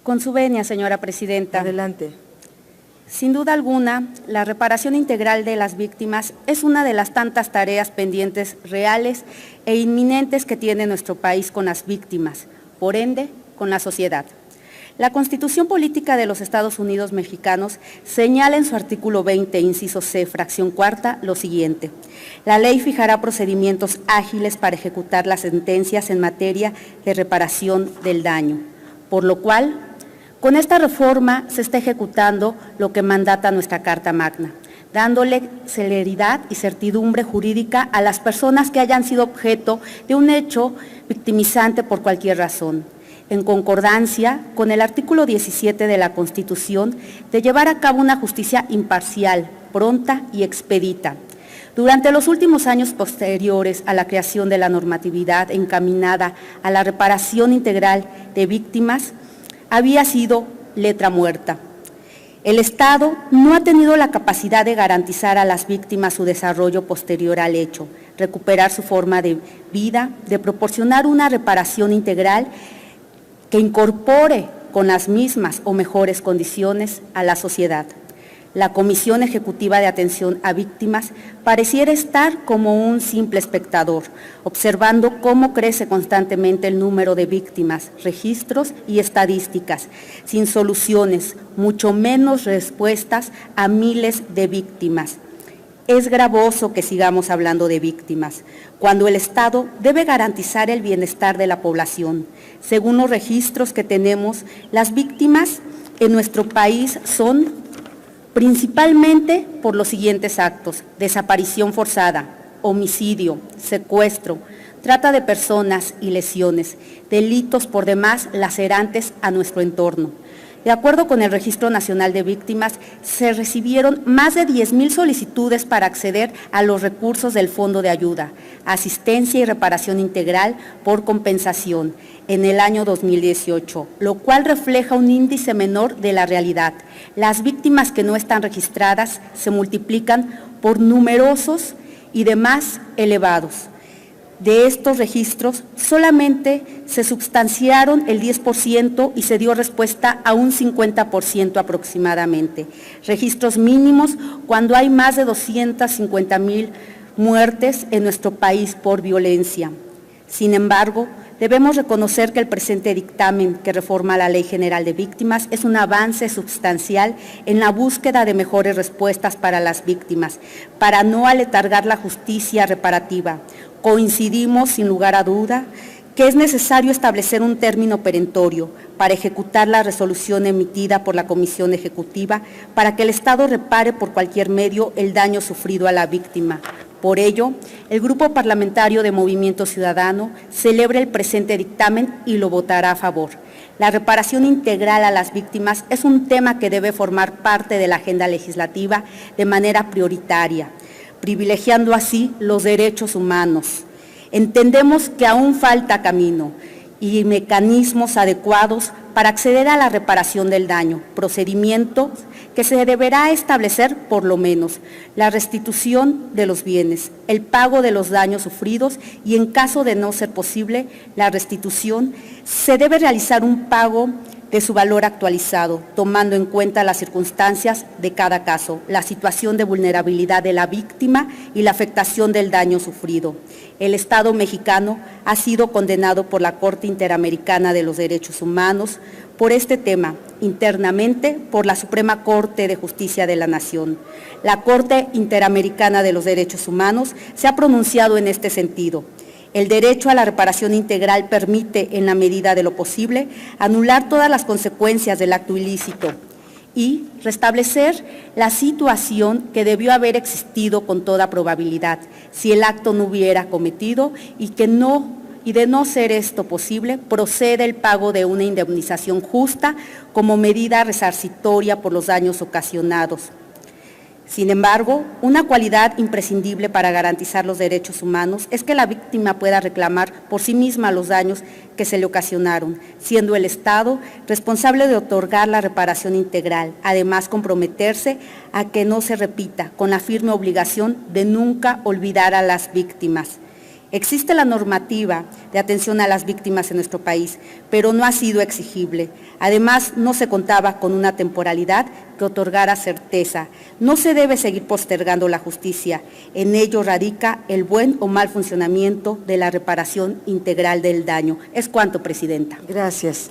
Con su venia, señora presidenta. Adelante. Sin duda alguna, la reparación integral de las víctimas es una de las tantas tareas pendientes reales e inminentes que tiene nuestro país con las víctimas, por ende, con la sociedad. La Constitución Política de los Estados Unidos Mexicanos señala en su artículo 20, inciso C, fracción cuarta, lo siguiente: la ley fijará procedimientos ágiles para ejecutar las sentencias en materia de reparación del daño, por lo cual, con esta reforma se está ejecutando lo que mandata nuestra Carta Magna, dándole celeridad y certidumbre jurídica a las personas que hayan sido objeto de un hecho victimizante por cualquier razón, en concordancia con el artículo 17 de la Constitución, de llevar a cabo una justicia imparcial, pronta y expedita. Durante los últimos años posteriores a la creación de la normatividad encaminada a la reparación integral de víctimas, había sido letra muerta. El Estado no ha tenido la capacidad de garantizar a las víctimas su desarrollo posterior al hecho, recuperar su forma de vida, de proporcionar una reparación integral que incorpore con las mismas o mejores condiciones a la sociedad. La Comisión Ejecutiva de Atención a Víctimas pareciera estar como un simple espectador, observando cómo crece constantemente el número de víctimas, registros y estadísticas, sin soluciones, mucho menos respuestas a miles de víctimas. Es gravoso que sigamos hablando de víctimas, cuando el Estado debe garantizar el bienestar de la población. Según los registros que tenemos, las víctimas en nuestro país son principalmente por los siguientes actos: desaparición forzada, homicidio, secuestro, trata de personas y lesiones, delitos por demás lacerantes a nuestro entorno. De acuerdo con el Registro Nacional de Víctimas, se recibieron más de 10,000 solicitudes para acceder a los recursos del Fondo de Ayuda, Asistencia y Reparación Integral por Compensación en el año 2018, lo cual refleja un índice menor de la realidad. Las víctimas que no están registradas se multiplican por numerosos y demás elevados. De estos registros, solamente se substanciaron el 10% y se dio respuesta a un 50% aproximadamente. Registros mínimos cuando hay más de 250,000 muertes en nuestro país por violencia. Sin embargo, debemos reconocer que el presente dictamen que reforma la Ley General de Víctimas es un avance sustancial en la búsqueda de mejores respuestas para las víctimas, para no aletargar la justicia reparativa. Coincidimos, sin lugar a duda, que es necesario establecer un término perentorio para ejecutar la resolución emitida por la Comisión Ejecutiva para que el Estado repare por cualquier medio el daño sufrido a la víctima. Por ello, el Grupo Parlamentario de Movimiento Ciudadano celebra el presente dictamen y lo votará a favor. La reparación integral a las víctimas es un tema que debe formar parte de la agenda legislativa de manera prioritaria, privilegiando así los derechos humanos. Entendemos que aún falta camino y mecanismos adecuados para acceder a la reparación del daño, procedimientos que se deberá establecer por lo menos la restitución de los bienes, el pago de los daños sufridos y en caso de no ser posible la restitución, se debe realizar un pago de su valor actualizado, tomando en cuenta las circunstancias de cada caso, la situación de vulnerabilidad de la víctima y la afectación del daño sufrido. El Estado mexicano ha sido condenado por la Corte Interamericana de los Derechos Humanos por este tema, internamente por la Suprema Corte de Justicia de la Nación. La Corte Interamericana de los Derechos Humanos se ha pronunciado en este sentido. El derecho a la reparación integral permite, en la medida de lo posible, anular todas las consecuencias del acto ilícito y restablecer la situación que debió haber existido con toda probabilidad si el acto no hubiera cometido y de no ser esto posible, procede el pago de una indemnización justa como medida resarcitoria por los daños ocasionados. Sin embargo, una cualidad imprescindible para garantizar los derechos humanos es que la víctima pueda reclamar por sí misma los daños que se le ocasionaron, siendo el Estado responsable de otorgar la reparación integral, además comprometerse a que no se repita, con la firme obligación de nunca olvidar a las víctimas. Existe la normativa de atención a las víctimas en nuestro país, pero no ha sido exigible. Además, no se contaba con una temporalidad que otorgara certeza. No se debe seguir postergando la justicia. En ello radica el buen o mal funcionamiento de la reparación integral del daño. Es cuanto, Presidenta. Gracias.